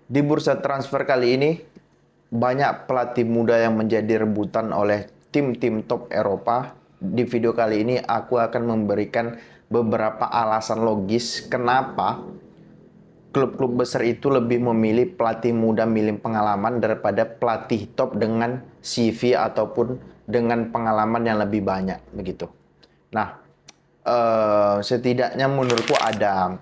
Di bursa transfer kali ini, banyak pelatih muda yang menjadi rebutan oleh tim-tim top Eropa. Di video kali ini, aku akan memberikan beberapa alasan logis kenapa klub-klub besar itu lebih memilih pelatih muda minim pengalaman daripada pelatih top dengan CV ataupun dengan pengalaman yang lebih banyak begitu. Nah, setidaknya menurutku ada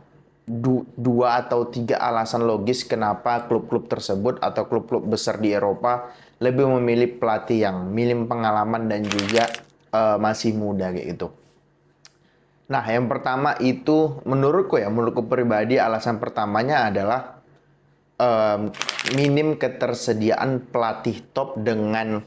dua atau tiga alasan logis kenapa klub-klub tersebut atau klub-klub besar di Eropa lebih memilih pelatih yang minim pengalaman dan juga masih muda kayak gitu. Nah, yang pertama itu menurutku pribadi alasan pertamanya adalah em, minim ketersediaan pelatih top dengan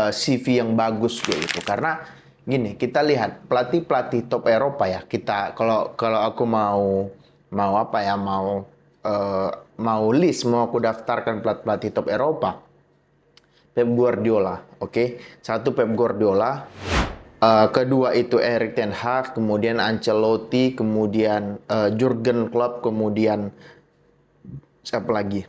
CV yang bagus gitu. Karena gini, kita lihat pelatih-pelatih top Eropa ya. Kita kalau kalau aku mau mau apa ya, eh, mau aku daftarkan pelatih-pelatih top Eropa. Pep Guardiola, oke. Satu Pep Guardiola, kedua itu Erik ten Hag, kemudian Ancelotti, kemudian Jurgen Klopp, kemudian siapa lagi?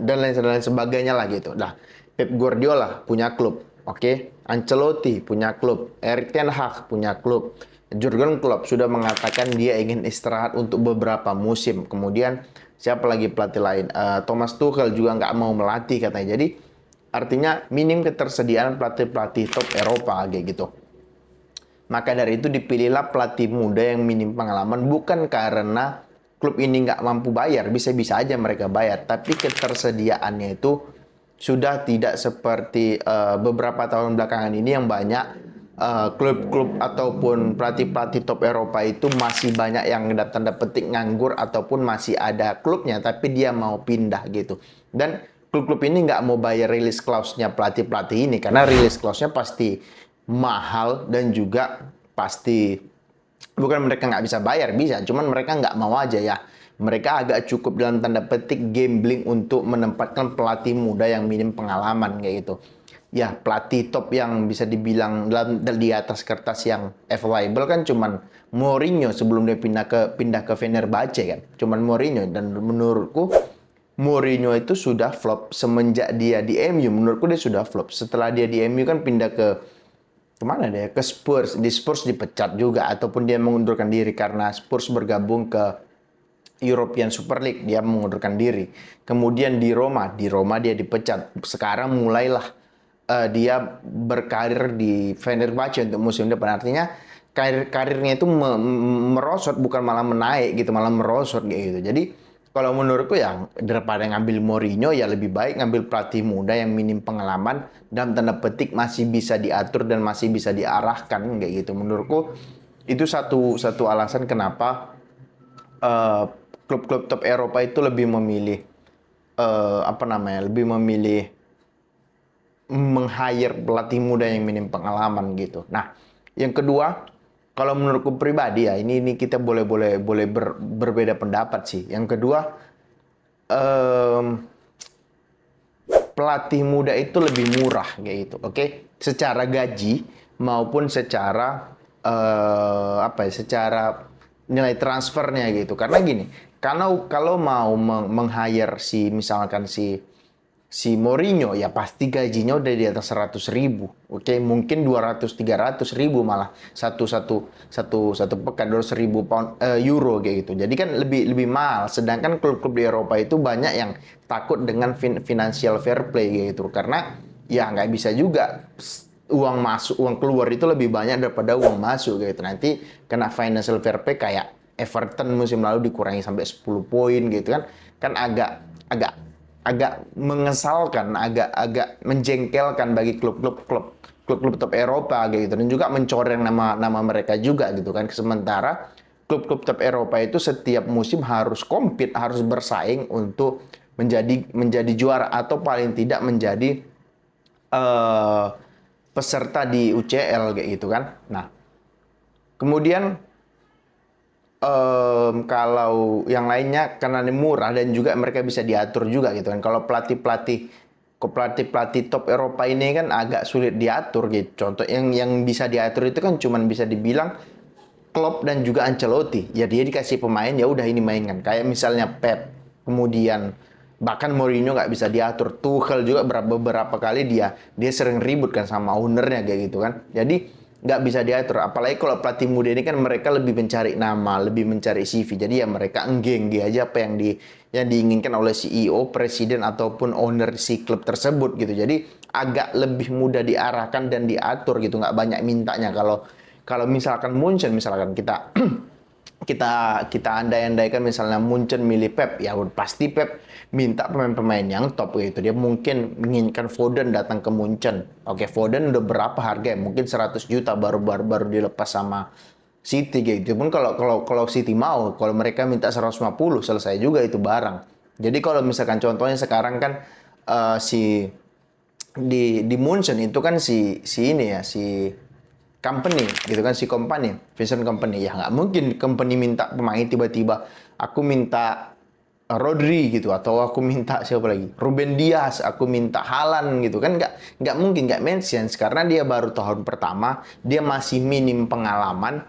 Dan lain sebagainya lah gitu. Nah, Pep Guardiola punya klub, oke. Ancelotti punya klub, Erik ten Hag punya klub. Jurgen Klopp sudah mengatakan dia ingin istirahat untuk beberapa musim. Kemudian siapa lagi pelatih lain? Thomas Tuchel juga nggak mau melatih katanya. Jadi artinya minim ketersediaan pelatih-pelatih top Eropa kayak gitu. Maka dari itu dipilihlah pelatih muda yang minim pengalaman bukan karena klub ini nggak mampu bayar, bisa-bisa aja mereka bayar, tapi ketersediaannya itu sudah tidak seperti beberapa tahun belakangan ini yang banyak klub-klub ataupun pelatih-pelatih top Eropa itu masih banyak yang tanda petik nganggur ataupun masih ada klubnya tapi dia mau pindah gitu. Dan klub-klub ini nggak mau bayar release clause-nya pelatih-pelatih ini karena release clause-nya pasti mahal dan juga pasti bukan mereka nggak bisa bayar, bisa, cuman mereka nggak mau aja ya. Mereka agak cukup dalam tanda petik gambling untuk menempatkan pelatih muda yang minim pengalaman kayak gitu. Ya, pelatih top yang bisa dibilang di atas kertas yang available kan cuman Mourinho sebelum dia pindah ke Fenerbahce kan. Cuman Mourinho dan menurutku Mourinho itu sudah flop semenjak dia di MU. Menurutku dia sudah flop. Setelah dia di MU kan pindah ke kemana deh? Ke Spurs. Di Spurs dipecat juga ataupun dia mengundurkan diri karena Spurs bergabung ke European Super League, dia mengundurkan diri. Kemudian di Roma dia dipecat. Sekarang mulailah dia berkarir di Fenerbahce untuk musim depan. Artinya karirnya itu merosot bukan malah menaik gitu, malah merosot gitu. Jadi kalau menurutku ya daripada ngambil Mourinho ya lebih baik ngambil pelatih muda yang minim pengalaman dalam tanda petik masih bisa diatur dan masih bisa diarahkan kayak gitu. Menurutku itu satu satu alasan kenapa eh, klub-klub top Eropa itu lebih memilih lebih memilih meng-hire pelatih muda yang minim pengalaman gitu. Nah, yang kedua, kalau menurutku pribadi ya, ini kita boleh berbeda pendapat sih. Yang kedua, em, pelatih muda itu lebih murah kayak gitu, oke? Secara gaji maupun secara secara nilai transfernya gitu. Karena gini, kalau kalau mau meng-hire si misalkan si si Mourinho ya pasti gajinya udah di atas 100.000. Oke, mungkin 200-300 ribu malah satu pekan 200.000 euro kayak gitu. Jadi kan lebih lebih mahal. Sedangkan klub-klub di Eropa itu banyak yang takut dengan financial fair play kayak gitu. Karena ya nggak bisa juga uang masuk uang keluar itu lebih banyak daripada uang masuk gitu. Nanti kena financial fair play kayak Everton musim lalu dikurangi sampai 10 poin gitu kan. Kan agak agak agak mengesalkan, agak menjengkelkan bagi klub-klub top Eropa gitu dan juga mencoreng nama mereka juga gitu kan. Sementara klub-klub top Eropa itu setiap musim harus compete, harus bersaing untuk menjadi juara atau paling tidak menjadi eh, peserta di UCL kayak gitu kan. Nah, kemudian kalau yang lainnya karena ini murah dan juga mereka bisa diatur juga gitu kan. Kalau pelatih-pelatih top Eropa ini kan agak sulit diatur gitu. Contoh yang bisa diatur itu kan cuman bisa dibilang Klopp dan juga Ancelotti. Ya dia dikasih pemain, ya udah ini mainkan. Kayak misalnya Pep, kemudian bahkan Mourinho nggak bisa diatur. Tuchel juga beberapa kali dia sering ribut kan sama ownernya kayak gitu kan. Jadi nggak bisa diatur. Apalagi kalau pelatih muda ini kan mereka lebih mencari nama, lebih mencari CV. Jadi ya mereka enggengge aja apa yang diinginkan oleh CEO, presiden ataupun owner si klub tersebut gitu. Jadi agak lebih mudah diarahkan dan diatur gitu. Nggak banyak mintanya. Kalau misalkan Munchen, misalkan kita kita andai-andaikan misalnya Munchen milih Pep, ya pasti Pep minta pemain-pemain yang top gitu. Dia mungkin menginginkan Foden datang ke Munchen. Oke, Foden udah berapa harganya? Mungkin 100 juta baru dilepas sama City gitu. Pun kalau City mau, kalau mereka minta 150 selesai juga itu barang. Jadi kalau misalkan contohnya sekarang kan si di Munchen itu kan si ini ya si company gitu kan, si company, Vincent Company, ya nggak mungkin company minta pemain tiba-tiba aku minta Rodri gitu, atau aku minta siapa lagi, Ruben Dias, aku minta Haaland gitu kan, nggak mungkin, nggak make sense karena dia baru tahun pertama, dia masih minim pengalaman.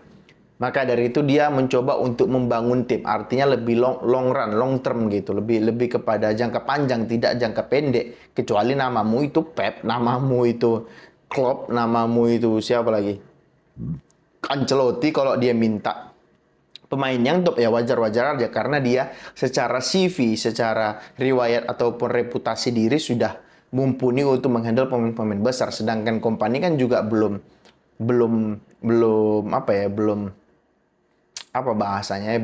Maka dari itu dia mencoba untuk membangun tim, artinya lebih long run, long term gitu, lebih kepada jangka panjang, tidak jangka pendek. Kecuali namamu itu Pep, namamu itu Klopp, namamu itu siapa lagi? Ancelotti, kalau dia minta pemain yang top ya wajar-wajar aja karena dia secara CV, secara riwayat ataupun reputasi diri sudah mumpuni untuk menghandle pemain-pemain besar. Sedangkan Kompany kan juga belum belum belum apa ya, belum apa bahasanya ya,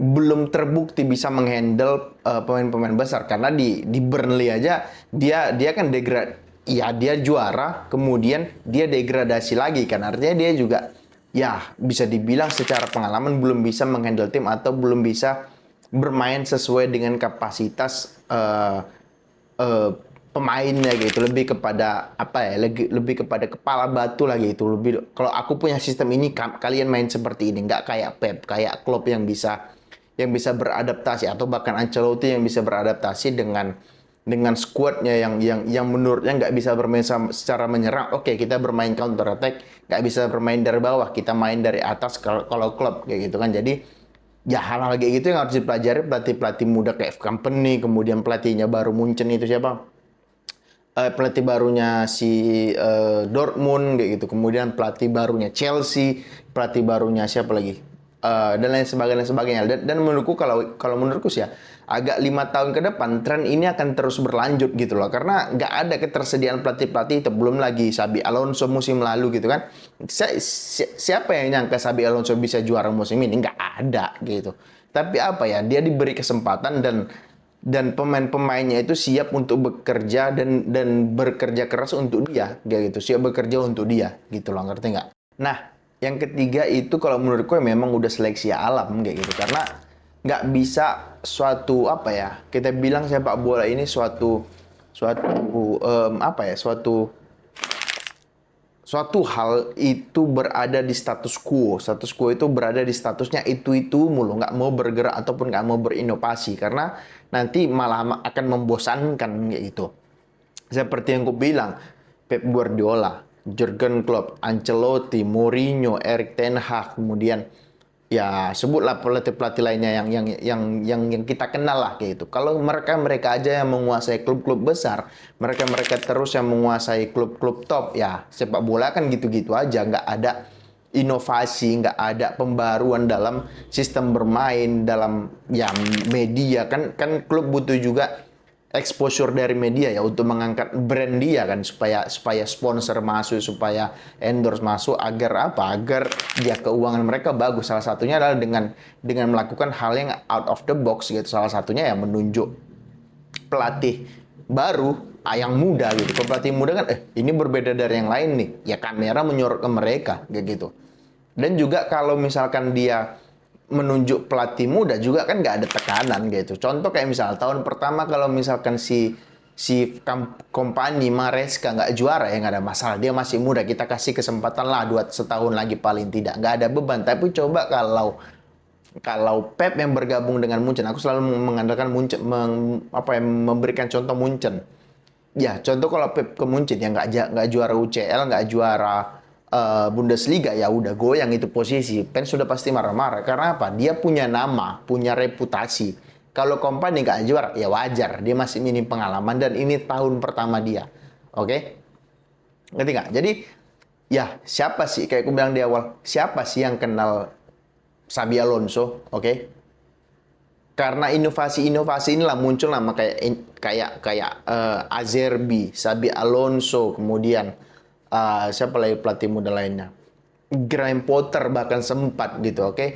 belum terbukti bisa menghandle pemain-pemain besar karena di Burnley aja dia kan ya dia juara kemudian dia degradasi lagi kan, artinya dia juga ya bisa dibilang secara pengalaman belum bisa menghandle tim atau belum bisa bermain sesuai dengan kapasitas pemainnya gitu, lebih kepada apa ya, lebih kepada kepala batu lagi itu, lebih kalau aku punya sistem ini kalian main seperti ini, nggak kayak Pep, kayak Klopp yang bisa beradaptasi, atau bahkan Ancelotti yang bisa beradaptasi dengan skuadnya yang menurutnya nggak bisa bermain secara menyerang. Oke, kita bermain counter attack, nggak bisa bermain dari bawah, kita main dari atas kalau Klopp kayak gitu kan. Jadi ya hal-hal kayak gitu yang harus dipelajari pelatih-pelatih muda kayak Kompany, kemudian pelatihnya baru Munchen itu siapa? Pelatih barunya si Dortmund kayak gitu, kemudian pelatih barunya Chelsea, pelatih barunya siapa lagi, dan lain sebagainya. Dan menurutku, kalau menurutku sih ya agak 5 tahun ke depan tren ini akan terus berlanjut gitu loh, karena nggak ada ketersediaan pelatih itu, belum lagi Xabi Alonso musim lalu gitu kan. Siapa yang nyangka Xabi Alonso bisa juara musim ini? Nggak ada gitu. Tapi apa ya, dia diberi kesempatan dan pemain-pemainnya itu siap untuk bekerja dan bekerja keras untuk dia, kayak gitu, siap bekerja untuk dia, gitu loh, ngerti nggak? Nah, yang ketiga itu kalau menurutku memang udah seleksi alam kayak gitu, karena nggak bisa suatu apa ya, kita bilang sepak bola ini suatu suatu apa ya, suatu hal itu berada di status quo. Status quo itu berada di statusnya itu mulu, nggak mau bergerak ataupun nggak mau berinovasi karena nanti malah akan membosankan kayak gitu. Seperti yang gue bilang, Pep Guardiola, Jurgen Klopp, Ancelotti, Mourinho, Erik ten Hag, kemudian ya sebutlah pelatih-pelatih lainnya yang kita kenal lah kayak gitu. Kalau mereka aja yang menguasai klub-klub besar, mereka terus yang menguasai klub-klub top, ya sepak bola kan gitu-gitu aja, nggak ada inovasi, nggak ada pembaruan dalam sistem bermain, dalam ya media kan klub butuh juga exposure dari media ya untuk mengangkat brand dia kan, supaya sponsor masuk, supaya endorse masuk, agar dia keuangan mereka bagus. Salah satunya adalah dengan melakukan hal yang out of the box gitu. Salah satunya ya menunjuk pelatih baru, yang muda gitu. Kalau pelatih muda kan ini berbeda dari yang lain nih, ya kamera menyorot ke mereka kayak gitu. Dan juga kalau misalkan dia menunjuk pelatih muda juga kan nggak ada tekanan gitu. Contoh kayak misal tahun pertama kalau misalkan si Kompany Maresca nggak juara, ya nggak ada masalah, dia masih muda, kita kasih kesempatan lah 2 setahun lagi paling tidak, nggak ada beban. Tapi coba kalau Pep yang bergabung dengan Munchen, aku selalu mengandalkan Munchen, memberikan contoh Munchen. Ya contoh kalau Pep ke Munchen ya nggak juara UCL, nggak juara Bundesliga, ya udah goyang itu posisi. Fans sudah pasti marah-marah. Karena apa? Dia punya nama, punya reputasi. Kalau Kompany nggak juara, ya wajar. Dia masih minim pengalaman dan ini tahun pertama dia. Oke? Ngerti nggak? Jadi, ya siapa sih? Kayak aku bilang di awal, siapa sih yang kenal Xabi Alonso? Oke? Karena inovasi-inovasi inilah muncul nama kayak Azerbi, Xabi Alonso, kemudian siapa lagi pelatih muda lainnya? Graham Potter bahkan sempat gitu, oke?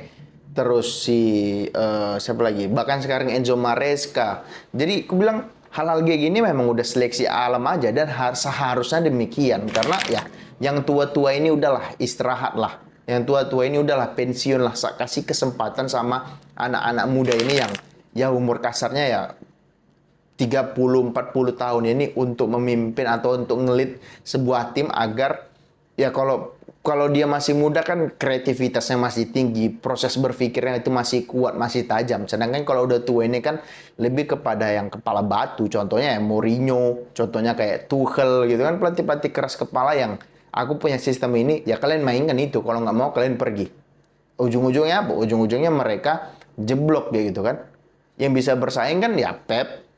Terus si siapa lagi? Bahkan sekarang Enzo Maresca. Jadi aku bilang hal-hal kayak gini memang udah seleksi alam aja dan seharusnya demikian karena ya yang tua-tua ini udahlah istirahat lah. Yang tua-tua ini udahlah pensiun lah, kasih kesempatan sama anak-anak muda ini yang ya umur kasarnya ya 30-40 tahun ini untuk memimpin atau untuk ngelit sebuah tim agar ya kalau dia masih muda kan kreativitasnya masih tinggi, proses berpikirnya itu masih kuat, masih tajam. Sedangkan kalau udah tua ini kan lebih kepada yang kepala batu. Contohnya ya Mourinho, contohnya kayak Tuchel gitu kan, pelatih-pelatih keras kepala yang aku punya sistem ini, ya kalian mainkan itu. Kalau nggak mau kalian pergi. Ujung-ujungnya apa? Ujung-ujungnya mereka jeblok dia gitu kan. Yang bisa bersaing kan ya Pep,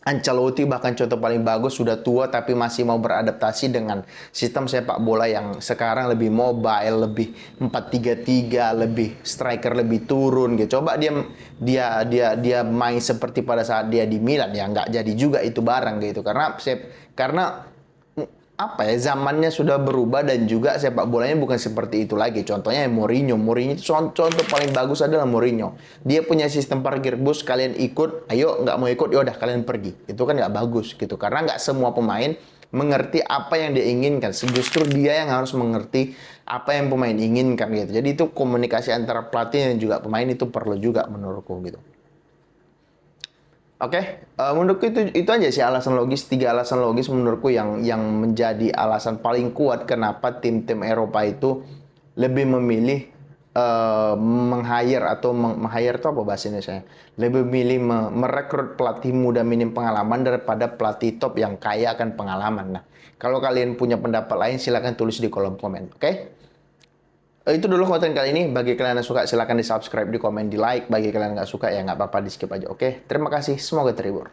Ancelotti bahkan contoh paling bagus sudah tua tapi masih mau beradaptasi dengan sistem sepak bola yang sekarang lebih mobile, lebih 4-3-3, lebih striker lebih turun gitu. Coba dia main seperti pada saat dia di Milan ya nggak jadi juga itu barang gitu karena apa ya zamannya sudah berubah dan juga sepak bolanya bukan seperti itu lagi. Contohnya Mourinho itu contoh paling bagus adalah Mourinho. Dia punya sistem parkir bus, kalian ikut, ayo nggak mau ikut ya udah kalian pergi. Itu kan nggak bagus gitu karena nggak semua pemain mengerti apa yang dia inginkan. Justru dia yang harus mengerti apa yang pemain inginkan gitu. Jadi itu komunikasi antara pelatih dan juga pemain itu perlu juga menurutku gitu. Oke, menurutku itu aja sih alasan logis, 3 alasan logis menurutku yang menjadi alasan paling kuat kenapa tim-tim Eropa itu lebih memilih meng-hire atau meng-hire itu apa bahasa Indonesia? Lebih memilih merekrut pelatih muda minim pengalaman daripada pelatih top yang kaya akan pengalaman. Nah, kalau kalian punya pendapat lain silahkan tulis di kolom komen, oke? Itu dulu konten kali ini. Bagi kalian yang suka, silahkan di subscribe, di komen, di like. Bagi kalian yang nggak suka, ya nggak apa-apa, di skip aja. Oke, terima kasih. Semoga terhibur.